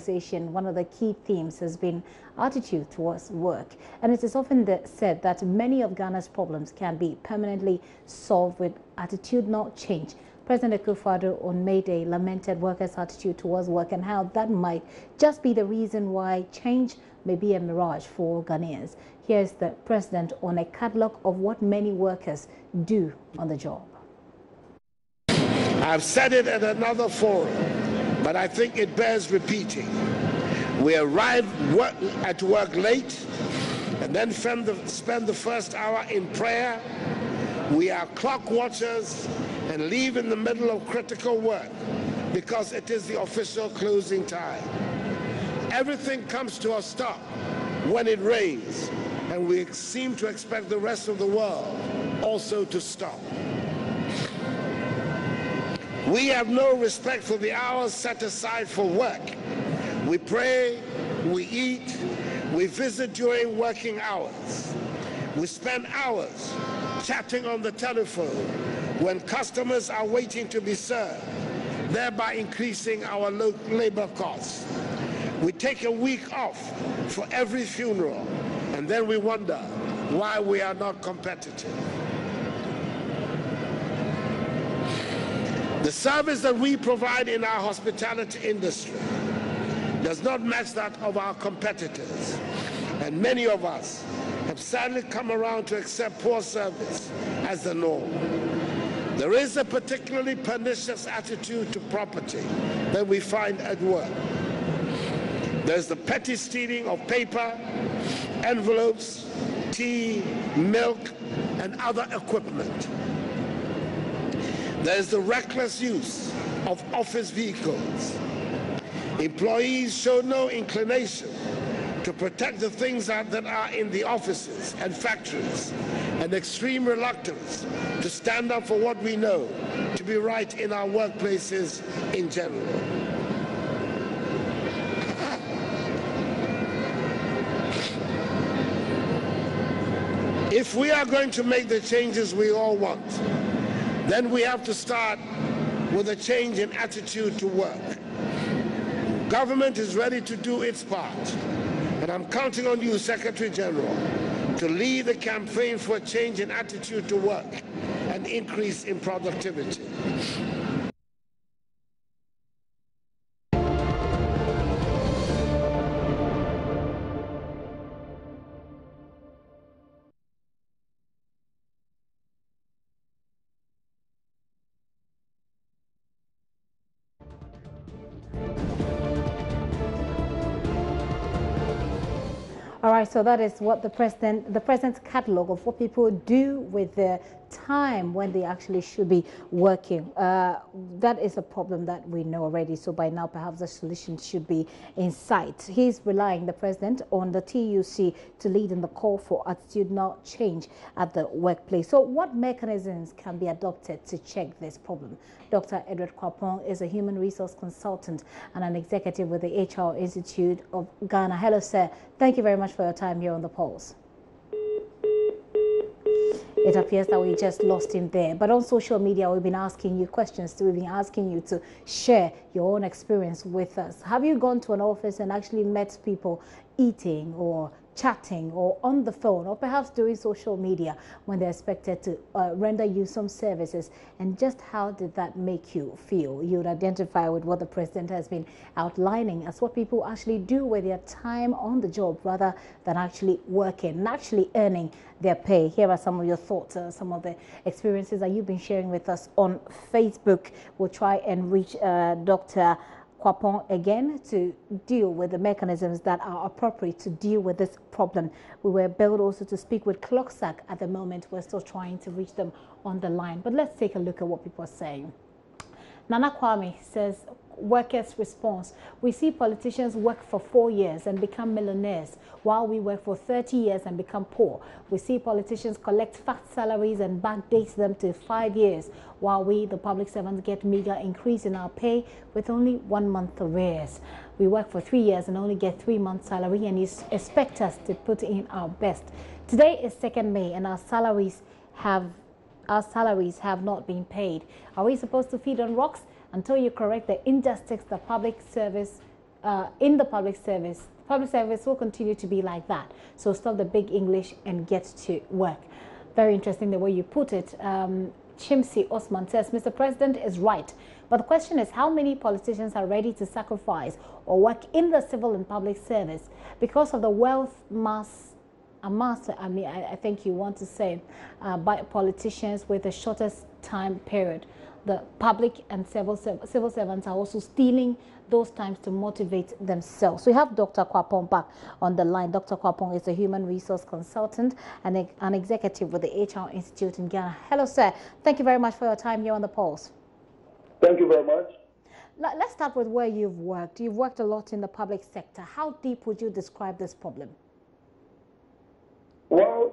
Association, one of the key themes has been attitude towards work. And it is often said that many of Ghana's problems can be permanently solved with attitudinal change. President Akufo-Addo on May Day lamented workers' attitude towards work and how that might just be the reason why change may be a mirage for Ghanaians. Here's the president on a catalogue of what many workers do on the job. I've said it at another forum, but I think it bears repeating. We arrive at work late and then spend the first hour in prayer. We are clock watchers and leave in the middle of critical work because it is the official closing time. Everything comes to a stop when it rains, and we seem to expect the rest of the world also to stop. We have no respect for the hours set aside for work. We pray, we eat, we visit during working hours. We spend hours chatting on the telephone when customers are waiting to be served, thereby increasing our labor costs. We take a week off for every funeral, and then we wonder why we are not competitive. The service that we provide in our hospitality industry does not match that of our competitors, and many of us have sadly come around to accept poor service as the norm. There is a particularly pernicious attitude to property that we find at work. There's the petty stealing of paper, envelopes, tea, milk, and other equipment. There's the reckless use of office vehicles. Employees show no inclination to protect the things that are in the offices and factories, and extreme reluctance to stand up for what we know to be right in our workplaces in general. If we are going to make the changes we all want, then we have to start with a change in attitude to work. Government is ready to do its part, and I'm counting on you, Secretary General, to lead the campaign for a change in attitude to work and increase in productivity. All right, so that is what the president's catalogue of what people do with their time when they actually should be working. That is a problem that we know already. So by now, perhaps the solution should be in sight. He's relying, the president, on the TUC to lead in the call for attitudinal change at the workplace. So what mechanisms can be adopted to check this problem? Dr. Edward Cullen is a human resource consultant and an executive with the HR Institute of Ghana. Hello, sir. Thank you very much for your time here on The Pulse. It appears that we just lost him there. But on social media, we've been asking you questions. We've been asking you to share your own experience with us. Have you gone to an office and actually met people eating or chatting or on the phone or perhaps doing social media when they're expected to render you some services? And just how did that make you feel? You would identify with what the president has been outlining as what people actually do with their time on the job rather than actually working and actually earning their pay. Here are some of your thoughts, some of the experiences that you've been sharing with us on Facebook. We'll try and reach Dr. Cullen again to deal with the mechanisms that are appropriate to deal with this problem. We were billed also to speak with Clocksack at the moment. We're still trying to reach them on the line. But let's take a look at what people are saying. Nana Kwame says, workers' response. We see politicians work for 4 years and become millionaires while we work for 30 years and become poor. We see politicians collect fat salaries and backdate them to 5 years while we, the public servants, get meager increase in our pay with only 1 month arrears. We work for 3 years and only get 3 months salary, and you expect us to put in our best. Today is 2nd May and our salaries have not been paid. Are we supposed to feed on rocks until you correct the injustice the public service in the public service. Public service will continue to be like that. So stop the big English and get to work. Very interesting the way you put it. Chimsi Osman says, Mr. President is right. But the question is, how many politicians are ready to sacrifice or work in the civil and public service because of the wealth amassed, I think you want to say, by politicians with the shortest time period. The public and civil servants are also stealing those times to motivate themselves. We have Dr. Kwapong back on the line. Dr. Kwapong is a human resource consultant and an executive with the HR Institute in Ghana. Hello, sir. Thank you very much for your time here on the Pulse. Thank you very much. Let's start with where you've worked. You've worked a lot in the public sector. How deep would you describe this problem? Well,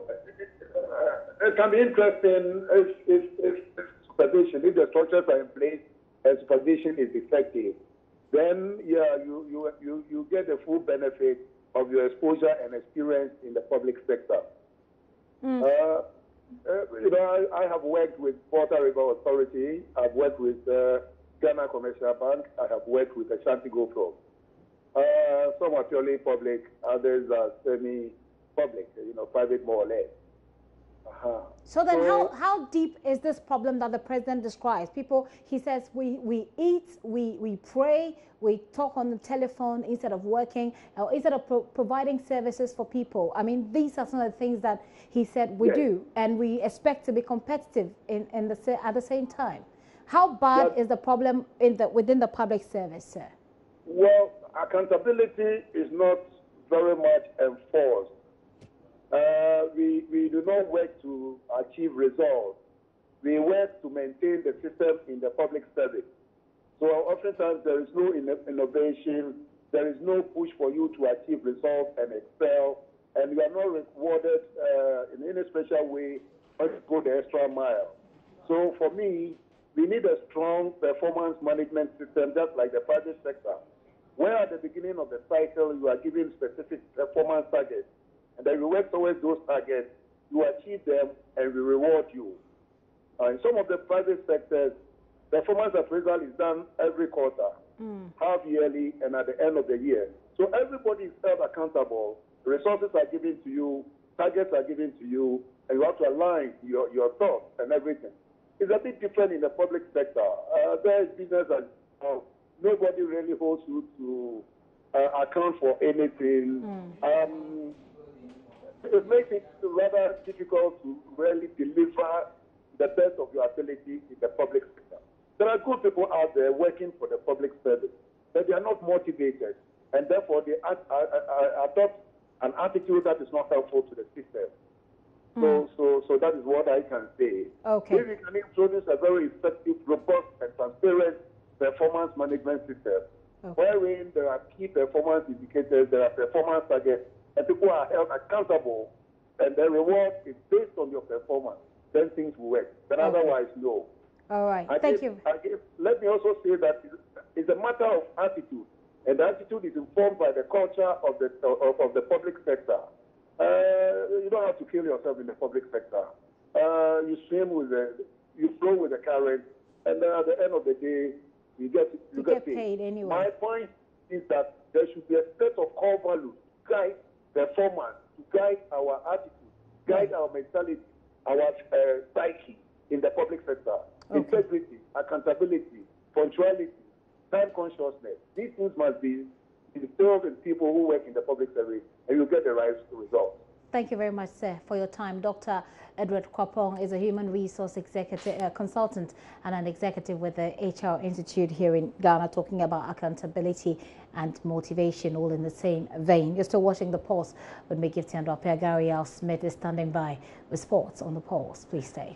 it can be interesting if supervision, if the structures are in place and supervision is effective, then yeah, you get the full benefit of your exposure and experience in the public sector. You know, I have worked with Water River Authority. I've worked with Ghana Commercial Bank. I have worked with Ashanti Gold Corp. Some are purely public, others are semi-public, you know, private more or less. So then how deep is this problem that the president describes? People, he says, we eat, we pray, we talk on the telephone instead of working, or instead of providing services for people. I mean, these are some of the things that he said we do, and we expect to be competitive at the same time. How bad is the problem within the public service, sir? Well, accountability is not very much enforced. We do not work to achieve results. We work to maintain the system in the public service. So oftentimes there is no innovation, there is no push for you to achieve results and excel, and you are not rewarded in any special way or to go the extra mile. So for me, we need a strong performance management system just like the private sector, where at the beginning of the cycle you are given specific performance targets. And then we work towards those targets, you achieve them, and we reward you. In some of the private sectors, performance appraisal is done every quarter, half yearly, and at the end of the year. So everybody is held accountable. Resources are given to you, targets are given to you, and you have to align your thoughts and everything. It's a bit different in the public sector. There is business that nobody really holds you to account for anything. It makes it rather difficult to really deliver the best of your ability in the public sector. There are good people out there working for the public service, but they are not motivated, and therefore they adopt an attitude that is not helpful to the system. So that is what I can say. Okay. If we can introduce a very effective, robust, and transparent performance management system, wherein there are key performance indicators, there are performance targets, and people are held accountable, and the reward is based on your performance, then things will work. But otherwise, no. All right. Thank you. Let me also say that it's a matter of attitude, and the attitude is informed by the culture of the public sector. You don't have to kill yourself in the public sector. You flow with the current, and then at the end of the day, you get paid anyway. My point is that there should be a set of core values to guide performance, to guide our attitude, guide our mentality, our psyche in the public sector. Integrity, accountability, punctuality, time consciousness. These things must be instilled in people who work in the public service, and you get the right results. Thank you very much, sir, for your time. Dr. Edward Kwapong is a human resource consultant and an executive with the HR Institute here in Ghana, talking about accountability and motivation, all in the same vein. You're still watching The Pulse with me, Gifty and Rapia. Gary Al Smith is standing by with sports on The Pulse. Please stay.